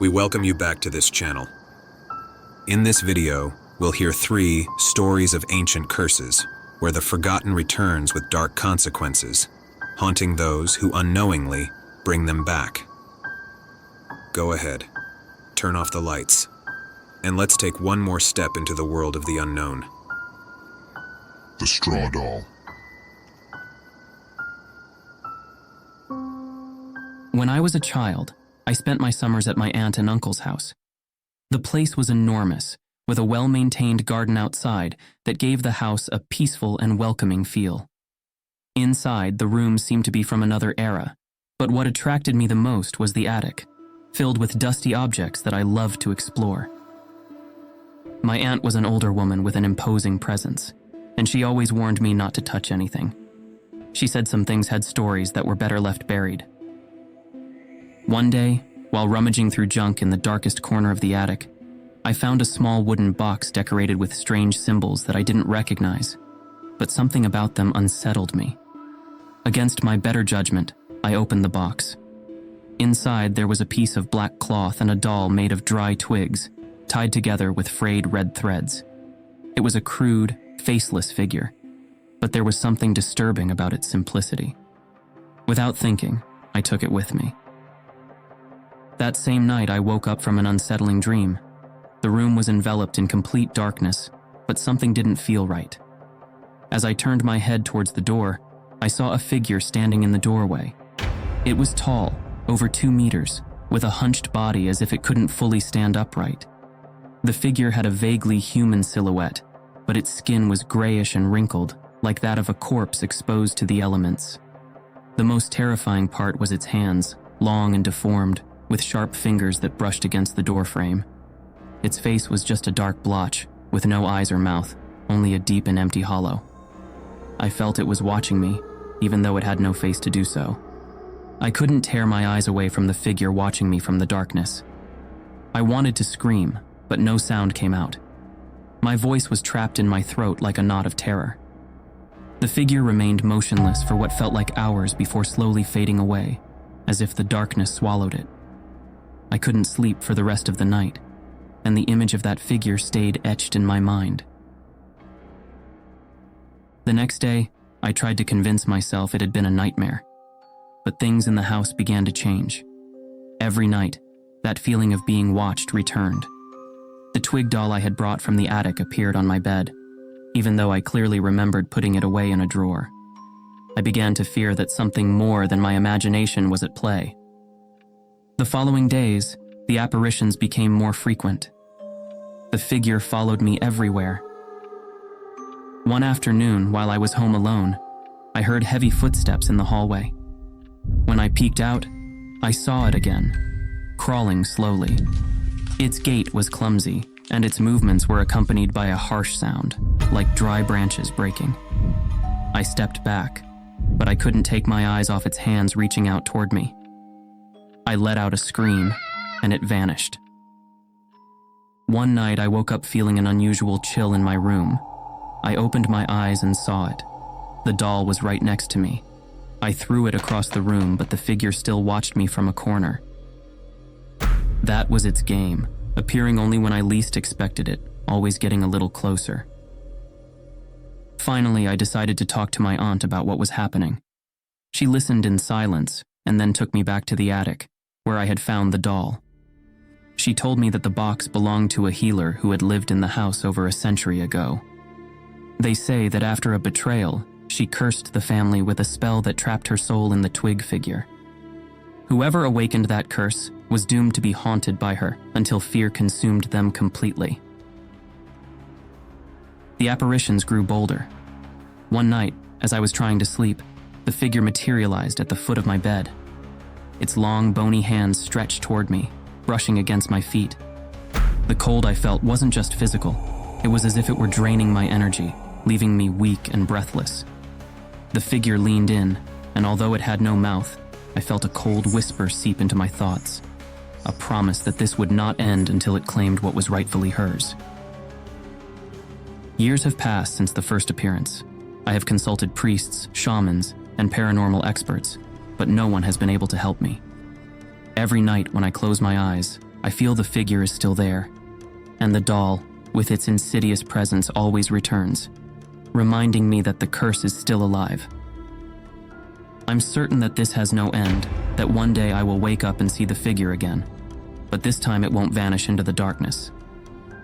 We welcome you back to this channel. In this video, we'll hear 3 stories of ancient curses, where the forgotten returns with dark consequences, haunting those who unknowingly bring them back. Go ahead, turn off the lights, and let's take one more step into the world of the unknown. The Straw Doll. When I was a child, I spent my summers at my aunt and uncle's house. The place was enormous, with a well-maintained garden outside that gave the house a peaceful and welcoming feel. Inside, the rooms seemed to be from another era, but what attracted me the most was the attic, filled with dusty objects that I loved to explore. My aunt was an older woman with an imposing presence, and she always warned me not to touch anything. She said some things had stories that were better left buried. One day, while rummaging through junk in the darkest corner of the attic, I found a small wooden box decorated with strange symbols that I didn't recognize, but something about them unsettled me. Against my better judgment, I opened the box. Inside, there was a piece of black cloth and a doll made of dry twigs, tied together with frayed red threads. It was a crude, faceless figure, but there was something disturbing about its simplicity. Without thinking, I took it with me. That same night, I woke up from an unsettling dream. The room was enveloped in complete darkness, but something didn't feel right. As I turned my head towards the door, I saw a figure standing in the doorway. It was tall, over 2 meters, with a hunched body as if it couldn't fully stand upright. The figure had a vaguely human silhouette, but its skin was grayish and wrinkled, like that of a corpse exposed to the elements. The most terrifying part was its hands, long and deformed, with sharp fingers that brushed against the doorframe. Its face was just a dark blotch, with no eyes or mouth, only a deep and empty hollow. I felt it was watching me, even though it had no face to do so. I couldn't tear my eyes away from the figure watching me from the darkness. I wanted to scream, but no sound came out. My voice was trapped in my throat like a knot of terror. The figure remained motionless for what felt like hours before slowly fading away, as if the darkness swallowed it. I couldn't sleep for the rest of the night, and the image of that figure stayed etched in my mind. The next day, I tried to convince myself it had been a nightmare, but things in the house began to change. Every night, that feeling of being watched returned. The twig doll I had brought from the attic appeared on my bed, even though I clearly remembered putting it away in a drawer. I began to fear that something more than my imagination was at play. The following days, the apparitions became more frequent. The figure followed me everywhere. One afternoon, while I was home alone, I heard heavy footsteps in the hallway. When I peeked out, I saw it again, crawling slowly. Its gait was clumsy, and its movements were accompanied by a harsh sound, like dry branches breaking. I stepped back, but I couldn't take my eyes off its hands reaching out toward me. I let out a scream, and it vanished. One night, I woke up feeling an unusual chill in my room. I opened my eyes and saw it. The doll was right next to me. I threw it across the room, but the figure still watched me from a corner. That was its game, appearing only when I least expected it, always getting a little closer. Finally, I decided to talk to my aunt about what was happening. She listened in silence and then took me back to the attic, where I had found the doll. She told me that the box belonged to a healer who had lived in the house over a century ago. They say that after a betrayal, she cursed the family with a spell that trapped her soul in the twig figure. Whoever awakened that curse was doomed to be haunted by her until fear consumed them completely. The apparitions grew bolder. One night, as I was trying to sleep, the figure materialized at the foot of my bed. Its long, bony hands stretched toward me, brushing against my feet. The cold I felt wasn't just physical. It was as if it were draining my energy, leaving me weak and breathless. The figure leaned in, and although it had no mouth, I felt a cold whisper seep into my thoughts, a promise that this would not end until it claimed what was rightfully hers. Years have passed since the first appearance. I have consulted priests, shamans, and paranormal experts, but no one has been able to help me. Every night when I close my eyes, I feel the figure is still there, and the doll, with its insidious presence, always returns, reminding me that the curse is still alive. I'm certain that this has no end, that one day I will wake up and see the figure again, but this time it won't vanish into the darkness.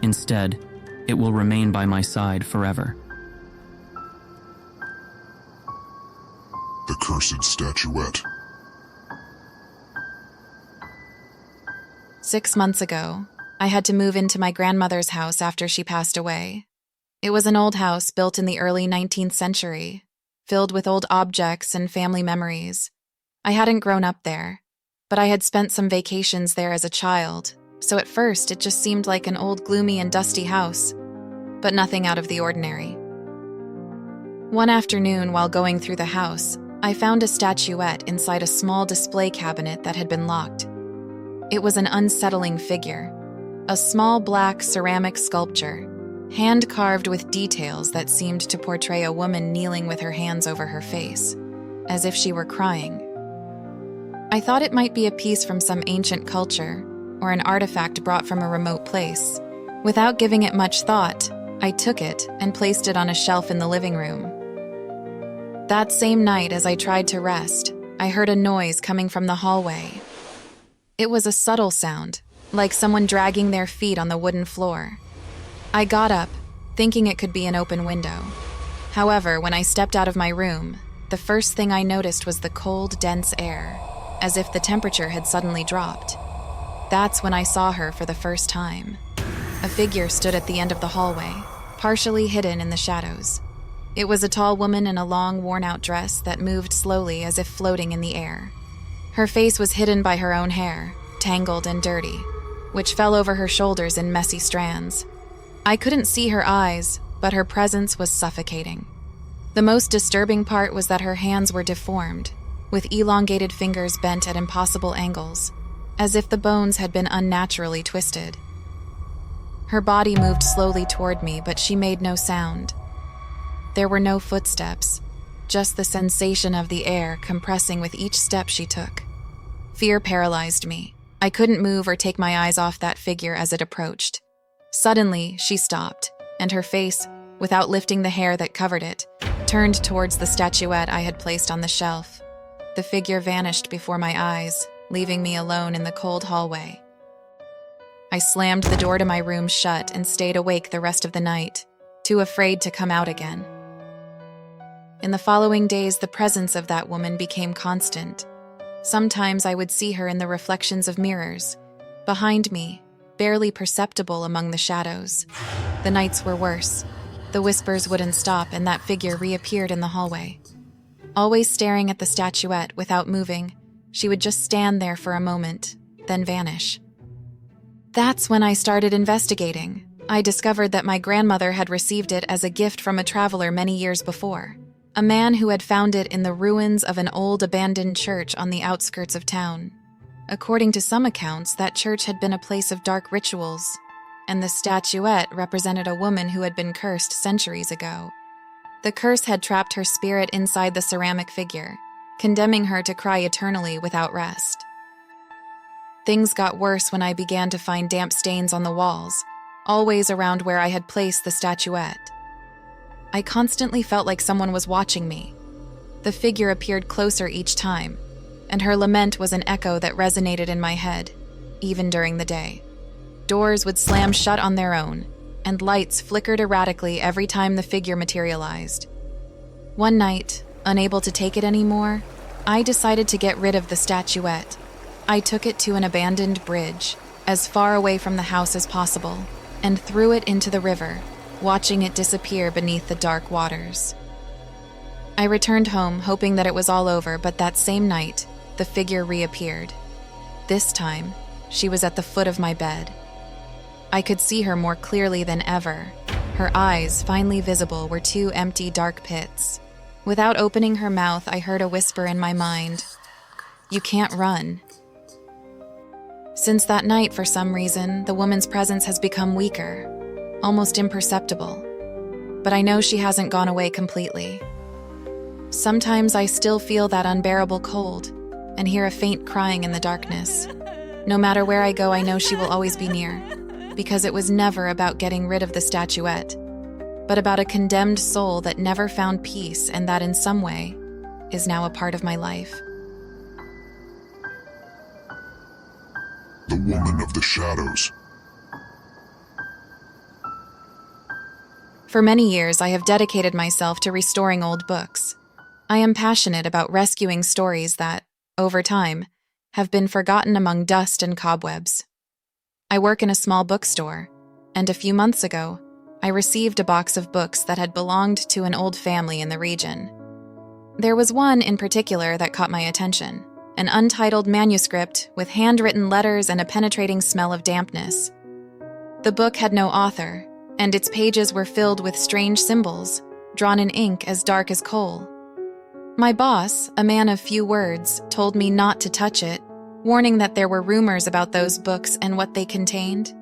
Instead, it will remain by my side forever. The cursed statuette. 6 months ago, I had to move into my grandmother's house after she passed away. It was an old house built in the early 19th century, filled with old objects and family memories. I hadn't grown up there, but I had spent some vacations there as a child, so at first it just seemed like an old, gloomy and dusty house, but nothing out of the ordinary. One afternoon, while going through the house, I found a statuette inside a small display cabinet that had been locked. It was an unsettling figure, a small black ceramic sculpture, hand-carved with details that seemed to portray a woman kneeling with her hands over her face, as if she were crying. I thought it might be a piece from some ancient culture or an artifact brought from a remote place. Without giving it much thought, I took it and placed it on a shelf in the living room. That same night, as I tried to rest, I heard a noise coming from the hallway. It was a subtle sound, like someone dragging their feet on the wooden floor. I got up, thinking it could be an open window. However, when I stepped out of my room, the first thing I noticed was the cold, dense air, as if the temperature had suddenly dropped. That's when I saw her for the first time. A figure stood at the end of the hallway, partially hidden in the shadows. It was a tall woman in a long, worn-out dress that moved slowly as if floating in the air. Her face was hidden by her own hair, tangled and dirty, which fell over her shoulders in messy strands. I couldn't see her eyes, but her presence was suffocating. The most disturbing part was that her hands were deformed, with elongated fingers bent at impossible angles, as if the bones had been unnaturally twisted. Her body moved slowly toward me, but she made no sound. There were no footsteps, just the sensation of the air compressing with each step she took. Fear paralyzed me. I couldn't move or take my eyes off that figure as it approached. Suddenly, she stopped, and her face, without lifting the hair that covered it, turned towards the statuette I had placed on the shelf. The figure vanished before my eyes, leaving me alone in the cold hallway. I slammed the door to my room shut and stayed awake the rest of the night, too afraid to come out again. In the following days, the presence of that woman became constant. Sometimes I would see her in the reflections of mirrors, behind me, barely perceptible among the shadows. The nights were worse. The whispers wouldn't stop, and that figure reappeared in the hallway. Always staring at the statuette without moving, she would just stand there for a moment, then vanish. That's when I started investigating. I discovered that my grandmother had received it as a gift from a traveler many years before, a man who had found it in the ruins of an old abandoned church on the outskirts of town. According to some accounts, that church had been a place of dark rituals, and the statuette represented a woman who had been cursed centuries ago. The curse had trapped her spirit inside the ceramic figure, condemning her to cry eternally without rest. Things got worse when I began to find damp stains on the walls, always around where I had placed the statuette. I constantly felt like someone was watching me. The figure appeared closer each time, and her lament was an echo that resonated in my head, even during the day. Doors would slam shut on their own, and lights flickered erratically every time the figure materialized. One night, unable to take it anymore, I decided to get rid of the statuette. I took it to an abandoned bridge, as far away from the house as possible, and threw it into the river, watching it disappear beneath the dark waters. I returned home, hoping that it was all over, but that same night, the figure reappeared. This time, she was at the foot of my bed. I could see her more clearly than ever. Her eyes, finally visible, were two empty, dark pits. Without opening her mouth, I heard a whisper in my mind, "You can't run." Since that night, for some reason, the woman's presence has become weaker, almost imperceptible. But I know she hasn't gone away completely. Sometimes I still feel that unbearable cold and hear a faint crying in the darkness. No matter where I go, I know she will always be near, because it was never about getting rid of the statuette, but about a condemned soul that never found peace and that in some way is now a part of my life. The woman of the shadows. For many years, I have dedicated myself to restoring old books. I am passionate about rescuing stories that, over time, have been forgotten among dust and cobwebs. I work in a small bookstore, and a few months ago, I received a box of books that had belonged to an old family in the region. There was one in particular that caught my attention, an untitled manuscript with handwritten letters and a penetrating smell of dampness. The book had no author, and its pages were filled with strange symbols, drawn in ink as dark as coal. My boss, a man of few words, told me not to touch it, warning that there were rumors about those books and what they contained.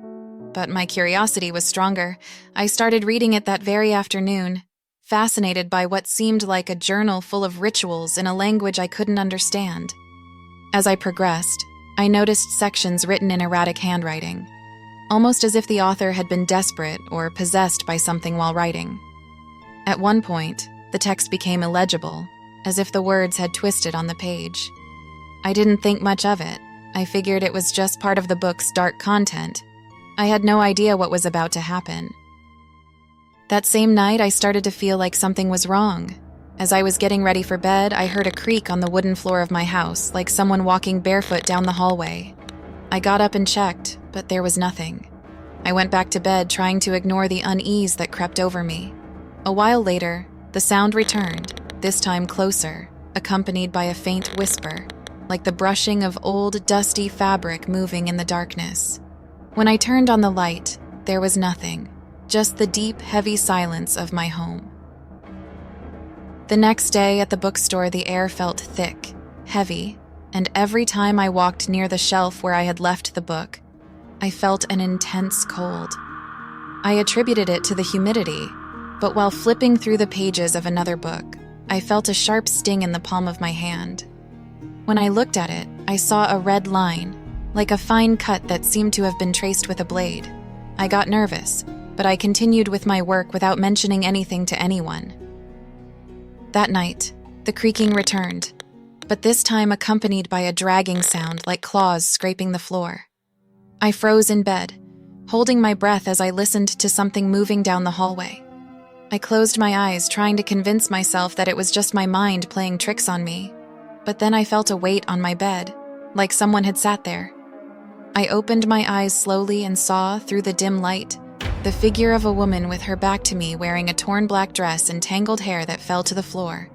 But my curiosity was stronger. I started reading it that very afternoon, fascinated by what seemed like a journal full of rituals in a language I couldn't understand. As I progressed, I noticed sections written in erratic handwriting, almost as if the author had been desperate or possessed by something while writing. At one point, the text became illegible, as if the words had twisted on the page. I didn't think much of it. I figured it was just part of the book's dark content. I had no idea what was about to happen. That same night, I started to feel like something was wrong. As I was getting ready for bed, I heard a creak on the wooden floor of my house, like someone walking barefoot down the hallway. I got up and checked, but there was nothing. I went back to bed, trying to ignore the unease that crept over me. A while later, the sound returned, this time closer, accompanied by a faint whisper, like the brushing of old, dusty fabric moving in the darkness. When I turned on the light, there was nothing, just the deep, heavy silence of my home. The next day at the bookstore, the air felt thick, heavy, and every time I walked near the shelf where I had left the book, I felt an intense cold. I attributed it to the humidity, but while flipping through the pages of another book, I felt a sharp sting in the palm of my hand. When I looked at it, I saw a red line, like a fine cut that seemed to have been traced with a blade. I got nervous, but I continued with my work without mentioning anything to anyone. That night, the creaking returned, but this time accompanied by a dragging sound like claws scraping the floor. I froze in bed, holding my breath as I listened to something moving down the hallway. I closed my eyes, trying to convince myself that it was just my mind playing tricks on me. But then I felt a weight on my bed, like someone had sat there. I opened my eyes slowly and saw, through the dim light, the figure of a woman with her back to me, wearing a torn black dress and tangled hair that fell to the floor.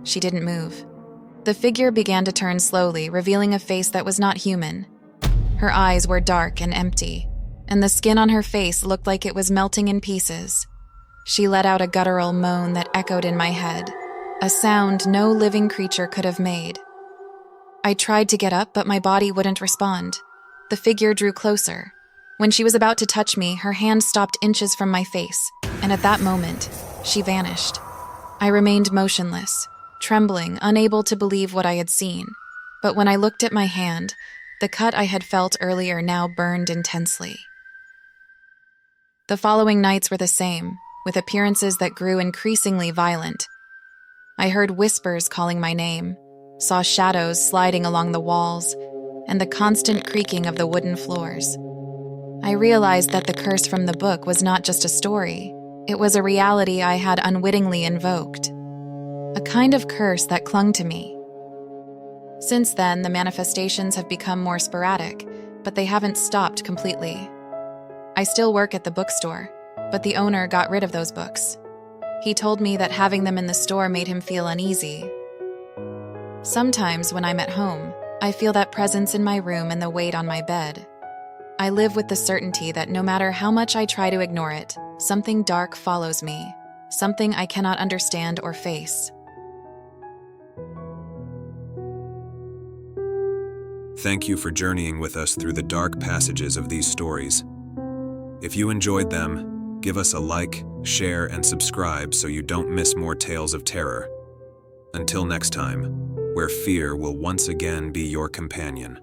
She didn't move. The figure began to turn slowly, revealing a face that was not human. Her eyes were dark and empty, and the skin on her face looked like it was melting in pieces. She let out a guttural moan that echoed in my head, a sound no living creature could have made. I tried to get up, but my body wouldn't respond. The figure drew closer. When she was about to touch me, her hand stopped inches from my face, and at that moment, she vanished. I remained motionless, trembling, unable to believe what I had seen. But when I looked at my hand, the cut I had felt earlier now burned intensely. The following nights were the same, with appearances that grew increasingly violent. I heard whispers calling my name, saw shadows sliding along the walls, and the constant creaking of the wooden floors. I realized that the curse from the book was not just a story. It was a reality I had unwittingly invoked, a kind of curse that clung to me. Since then, the manifestations have become more sporadic, but they haven't stopped completely. I still work at the bookstore, but the owner got rid of those books. He told me that having them in the store made him feel uneasy. Sometimes when I'm at home, I feel that presence in my room and the weight on my bed. I live with the certainty that no matter how much I try to ignore it, something dark follows me, something I cannot understand or face. Thank you for journeying with us through the dark passages of these stories. If you enjoyed them, give us a like, share, and subscribe so you don't miss more tales of terror. Until next time, where fear will once again be your companion.